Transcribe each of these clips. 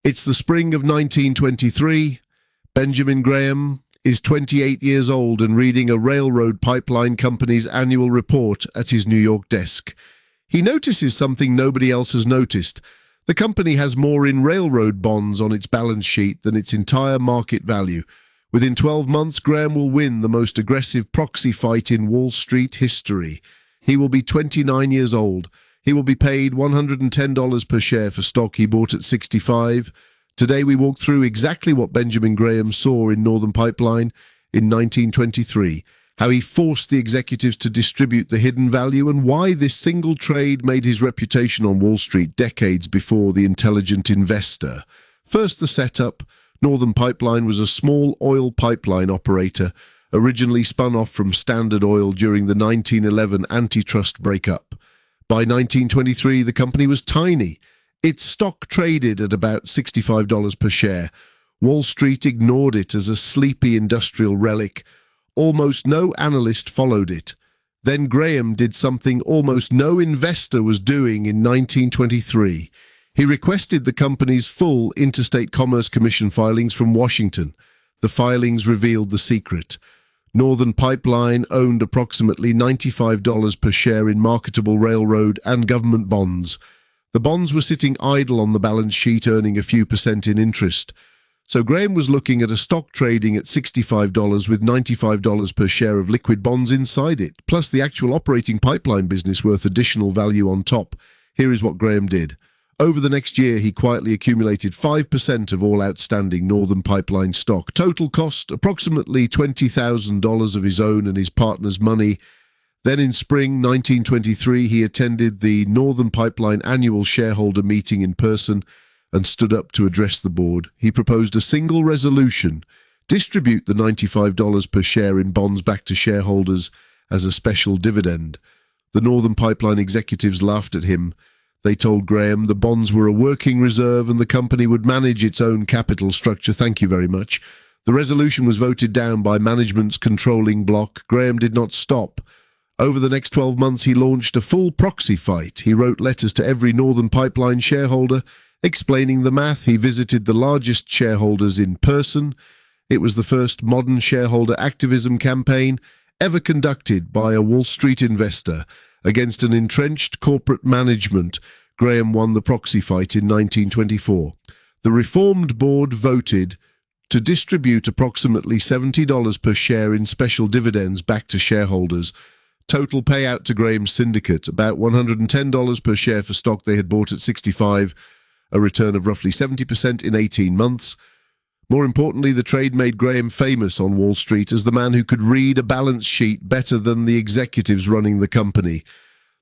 It's the spring of 1923. Benjamin Graham is 28 years old and reading a railroad pipeline company's annual report at his New York desk. He notices something nobody else has noticed. The company has more in railroad bonds on its balance sheet than its entire market value. Within 12 months, Graham will win the most aggressive proxy fight in Wall Street history. He will be 29 years old. He will be paid $110 per share for stock he bought at 65. Today we walk through exactly what Benjamin Graham saw in Northern Pipeline in 1923, how he forced the executives to distribute the hidden value, and why this single trade made his reputation on Wall Street decades before the intelligent investor. First, the setup. Northern Pipeline was a small oil pipeline operator, originally spun off from Standard Oil during the 1911 antitrust breakup. By 1923, the company was tiny. Its stock traded at about $65 per share. Wall Street ignored it as a sleepy industrial relic. Almost no analyst followed it. Then Graham did something almost no investor was doing in 1923. He requested the company's full Interstate Commerce Commission filings from Washington. The filings revealed the secret. Northern Pipeline owned approximately $95 per share in marketable railroad and government bonds. The bonds were sitting idle on the balance sheet, earning a few percent in interest. So Graham was looking at a stock trading at $65 with $95 per share of liquid bonds inside it, plus the actual operating pipeline business worth additional value on top. Here is what Graham did. Over the next year, he quietly accumulated 5% of all outstanding Northern Pipeline stock. Total cost, approximately $20,000 of his own and his partner's money. Then in spring 1923, he attended the Northern Pipeline annual shareholder meeting in person and stood up to address the board. He proposed a single resolution: distribute the $95 per share in bonds back to shareholders as a special dividend. The Northern Pipeline executives laughed at him. They told Graham the bonds were a working reserve and the company would manage its own capital structure. Thank you very much. The resolution was voted down by management's controlling bloc. Graham did not stop. Over the next 12 months, he launched a full proxy fight. He wrote letters to every Northern Pipeline shareholder explaining the math. He visited the largest shareholders in person. It was the first modern shareholder activism campaign ever conducted by a Wall Street investor against an entrenched corporate management. Graham won the proxy fight in 1924. The reformed board voted to distribute approximately $70 per share in special dividends back to shareholders. Total payout to Graham's syndicate, about $110 per share for stock they had bought at 65, a return of roughly 70% in 18 months. More importantly, the trade made Graham famous on Wall Street as the man who could read a balance sheet better than the executives running the company.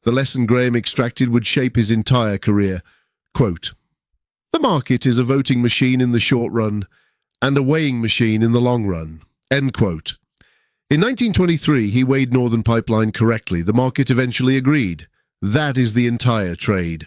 The lesson Graham extracted would shape his entire career. Quote, "The market is a voting machine in the short run and a weighing machine in the long run." End quote. In 1923, he weighed Northern Pipeline correctly. The market eventually agreed. That is the entire trade.